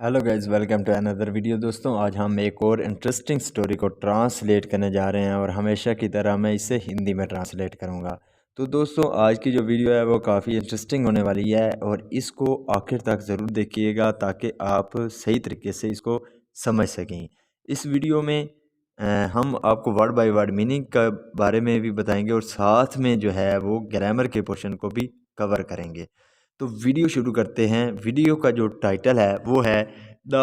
Hello guys, welcome to another video. दोस्तों, आज हम एक और इंटरेस्टिंग स्टोरी को ट्रांसलेट करने जा रहे हैं और हमेशा की तरह मैं इसे हिंदी में ट्रांसलेट करूंगा। तो दोस्तों, आज की जो वीडियो है वो काफ़ी इंटरेस्टिंग होने वाली है और इसको आखिर तक ज़रूर देखिएगा ताकि आप सही तरीके से इसको समझ सकें। इस वीडियो में हम आपको वर्ड बाय वर्ड मीनिंग के बारे में भी बताएंगे और साथ में जो है वो ग्रामर के पोर्शन को भी कवर करेंगे। तो वीडियो शुरू करते हैं। वीडियो का जो टाइटल है वो है द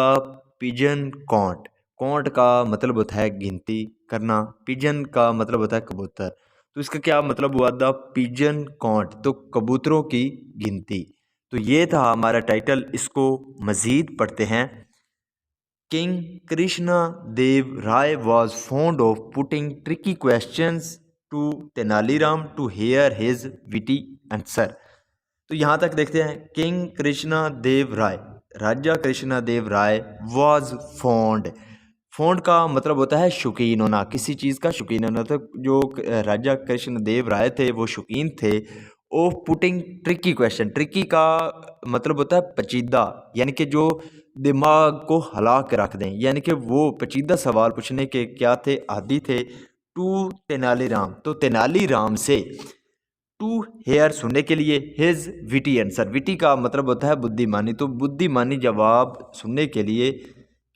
पिजन काउंट। काउंट का मतलब होता है गिनती करना, पिजन का मतलब होता है कबूतर। तो इसका क्या मतलब हुआ, द पिजन काउंट, तो कबूतरों की गिनती। तो ये था हमारा टाइटल। इसको मज़ीद पढ़ते हैं। King Krishna Dev Rai was fond of putting tricky questions to Tenaliram to hear his witty answer. तो यहाँ तक देखते हैं। किंग कृष्णा देव राय, राजा Krishna Dev Rai was fond. Fond का मतलब होता है शौकीन होना, किसी चीज़ का शौकीन होना। तो जो राजा कृष्ण देव राय थे वो शौकीन थे of putting tricky question. Tricky का मतलब होता है पेचीदा, यानी कि जो दिमाग को हिला के रख दें, यानी कि वो पेचीदा सवाल पूछने के क्या थे, आदी थे। टू तेनालीराम, तो तेनालीराम से, टू हेयर सुनने के लिए, हिज विटी आंसर, विटी का मतलब होता है बुद्धिमानी, तो बुद्धिमानी जवाब सुनने के लिए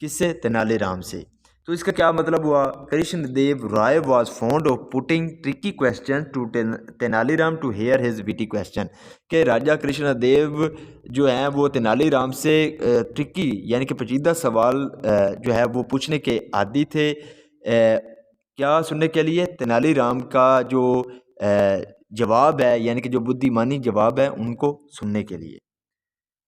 किससे, तेनालीराम से। तो इसका क्या मतलब हुआ, Krishnadev Raya was fond of putting tricky question to Tenaliram to hear his witty question, के राजा कृष्णदेव जो हैं वो तेनालीराम से ट्रिकी यानी कि पेचीदा सवाल जो है वो पूछने के आदी थे। क्या सुनने के लिए, तेनालीराम का जो जवाब है, यानी कि जो बुद्धिमानी जवाब है उनको सुनने के लिए।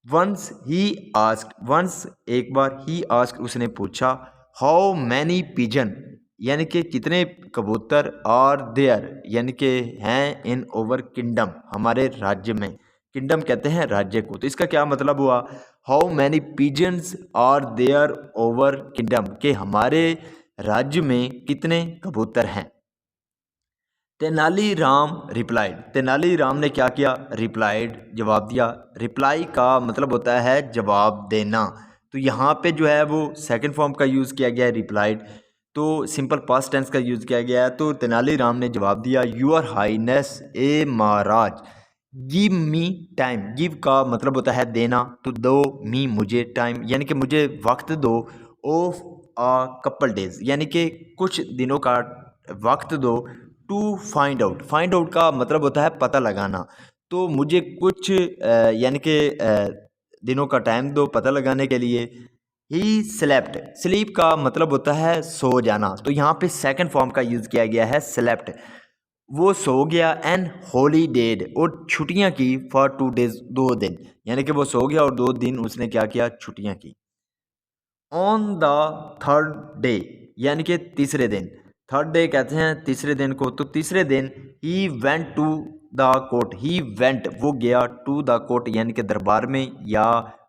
वंस ही आस्क्ड, वंस एक बार, ही आस्क्ड उसने पूछा, हाउ मैनी पिजन, यानी कि कितने कबूतर, आर देयर यानी कि हैं, इन ओवर किंगडम, हमारे राज्य में। किंगडम कहते हैं राज्य को। तो इसका क्या मतलब हुआ, how many pigeons are there over kingdom, के हमारे राज्य में कितने कबूतर हैं। तेनालीराम रिप्लाइड, तेनालीराम ने क्या किया, रिप्लाइड जवाब दिया। रिप्लाई का मतलब होता है जवाब देना। तो यहाँ पे जो है वो सेकंड फॉर्म का यूज़ किया गया है, रिप्लाइड। तो सिंपल पास्ट टेंस का यूज़ किया गया है। तो तेनालीराम ने जवाब दिया, यूर हाईनेस ए महाराज, गिव मी टाइम, गिव का मतलब होता है देना, तो दो, मी मुझे, टाइम यानी कि मुझे वक्त दो, ऑफ आ कपल डेज यानी कि कुछ दिनों का वक्त दो, to find out, find out का मतलब होता है पता लगाना। तो मुझे कुछ यानी कि दिनों का टाइम दो पता लगाने के लिए। ही स्लेप्ट, स्लीप का मतलब होता है सो जाना। तो यहाँ पे सेकंड फॉर्म का यूज़ किया गया है स्लेप्ट, वो सो गया। एंड हॉलीडेड, और छुट्टियाँ की, फॉर 2 डेज, 2 दिन, यानी कि वो सो गया और 2 दिन उसने क्या किया, छुट्टियाँ की। ऑन द थर्ड डे, यानी कि तीसरे दिन, थर्ड डे कहते हैं तीसरे दिन को। तो तीसरे दिन he went to the court, he went वो गया, टू द कोर्ट यानी कि दरबार में या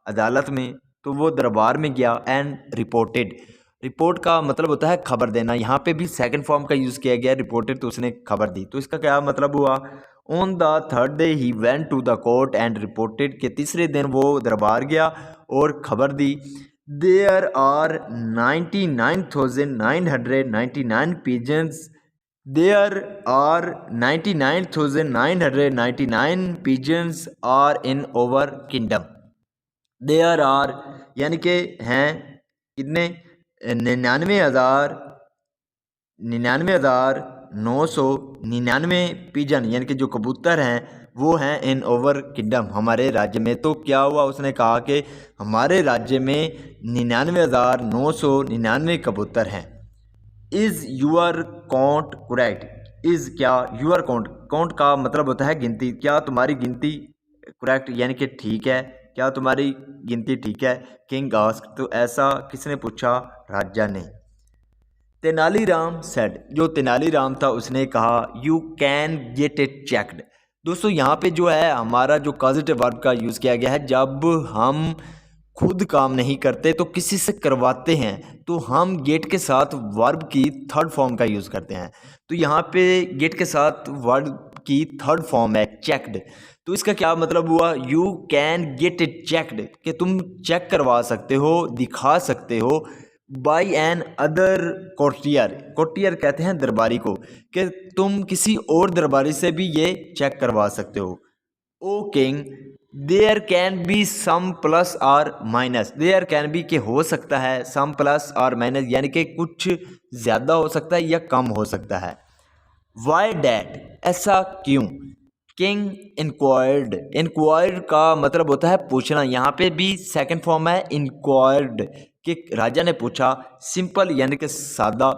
अदालत में। तो वो दरबार में गया। एंड रिपोर्टेड, रिपोर्ट का मतलब होता है खबर देना। यहाँ पे भी सेकंड फॉर्म का यूज़ किया गया, रिपोर्टेड, तो उसने खबर दी। तो इसका क्या मतलब हुआ, on the third day he went to the court and reported, के तीसरे दिन वो दरबार गया और खबर दी। There are 99,999 pigeons. There are 99,999 pigeons are in our kingdom. There are यानी कि हैं कितने, 99,999 पिजन यानी कि जो कबूतर हैं वो हैं इन ओवर किंगडम, हमारे राज्य में। तो क्या हुआ, उसने कहा कि हमारे राज्य में 99,999 कबूतर हैं। Is your count correct, is क्या, यूअर काउंट, काउंट का मतलब होता है गिनती, क्या तुम्हारी गिनती करेक्ट यानी कि ठीक है, क्या तुम्हारी गिनती ठीक है। किंग आस्क्ड, तो ऐसा किसने पूछा, राजा ने। तेनालीराम सेड, जो तेनालीराम था उसने कहा, you can get it checked. दोस्तों, यहाँ पे जो है हमारा जो पॉजिटिव वर्ब का यूज़ किया गया है, जब हम खुद काम नहीं करते तो किसी से करवाते हैं, तो हम गेट के साथ वर्ब की थर्ड फॉर्म का यूज़ करते हैं। तो यहाँ पे गेट के साथ वर्ब की थर्ड फॉर्म है चेक्ड। तो इसका क्या मतलब हुआ, you can get it checked, कि तुम चेक करवा सकते हो, दिखा सकते हो, by another courtier, courtier कहते हैं दरबारी को, कि तुम किसी और दरबारी से भी ये चेक करवा सकते हो। O king there can be some plus और माइनस, देयर कैन बी के हो सकता है, सम प्लस और माइनस यानी कि कुछ ज़्यादा हो सकता है या कम हो सकता है। वाई डैट, ऐसा क्यों। किंग इंक्वायर्ड, इंक्वायर्ड का मतलब होता है पूछना, यहाँ पे भी सेकंड फॉर्म है इंक्वायर्ड, कि राजा ने पूछा, सिंपल यानी कि सादा।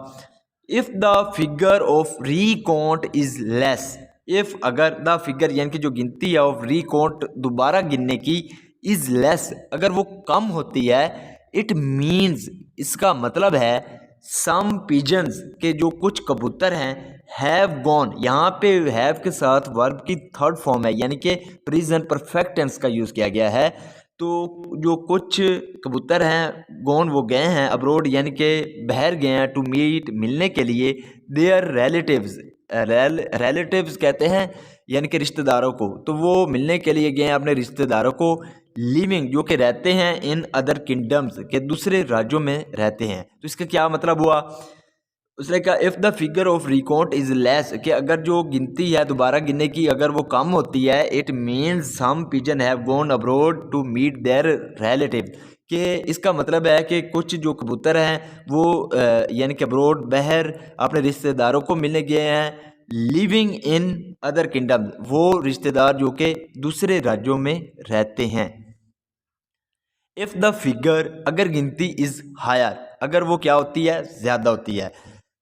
If the figure of recount is less, if अगर द फिगर यानी कि जो गिनती है ऑफ रीकाउंट दोबारा गिनने की, इज लेस अगर वो कम होती है, इट मीन्स इसका मतलब है सम पिजन्स के जो कुछ कबूतर हैं, हैव गॉन, यहाँ पे हैव के साथ वर्ब की थर्ड फॉर्म है यानी कि प्रेजेंट परफेक्ट टेंस का यूज़ किया गया है। तो जो कुछ कबूतर हैं गॉन वो गए हैं, अब्रोड यानी कि बाहर गए हैं, टू मीट मिलने के लिए, देयर रिलेटिव्स, रिलेटिव्स कहते हैं यानी कि रिश्तेदारों को, तो वो मिलने के लिए गए हैं अपने रिश्तेदारों को, लिविंग जो कि रहते हैं इन अदर किंगडम्स, के दूसरे राज्यों में रहते हैं। तो इसका क्या मतलब हुआ, उसने कहा if the figure of recount is less, कि अगर जो गिनती है दोबारा गिनने की अगर वो कम होती है, it means some pigeon have gone abroad to meet their relative, कि इसका मतलब है कि कुछ जो कबूतर हैं वो यानी कि अब्रोड बाहर अपने रिश्तेदारों को मिलने गए हैं, लिविंग इन अदर किंगडम, वो रिश्तेदार जो कि दूसरे राज्यों में रहते हैं। इफ़ द फिगर, अगर गिनती इज़ हायर, अगर वो क्या होती है, ज़्यादा होती है।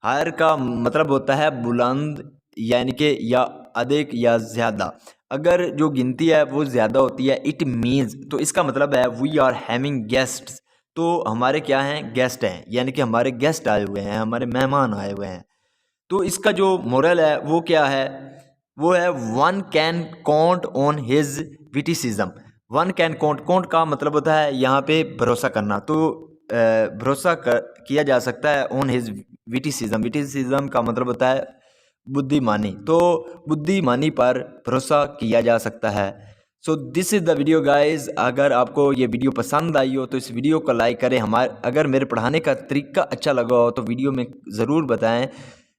हायर का मतलब होता है बुलंद यानी कि या अधिक या ज़्यादा, अगर जो गिनती है वो ज़्यादा होती है, इट मीन्स, तो इसका मतलब है वी आर हैविंग गेस्ट्स, तो हमारे क्या हैं, गेस्ट हैं, यानी कि हमारे गेस्ट आए हुए हैं, हमारे मेहमान आए हुए हैं। तो इसका जो मोरल है वो क्या है, वो है one can count on his witticism, one can count, count का मतलब होता है यहाँ पे भरोसा करना, तो भरोसा किया जा सकता है ऑन हिज विटिसिज्म, विटिसिज्म का मतलब होता है बुद्धिमानी, तो बुद्धिमानी पर भरोसा किया जा सकता है। So this is the video guys, अगर आपको ये वीडियो पसंद आई हो तो इस वीडियो को लाइक करें, अगर मेरे पढ़ाने का तरीका अच्छा लगा हो तो वीडियो में ज़रूर बताएं।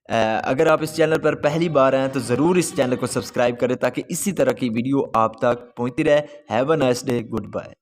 अगर आप इस चैनल पर पहली बार आए तो ज़रूर इस चैनल को सब्सक्राइब करें ताकि इसी तरह की वीडियो आप तक पहुंचती रहे। Have a nice day, good bye.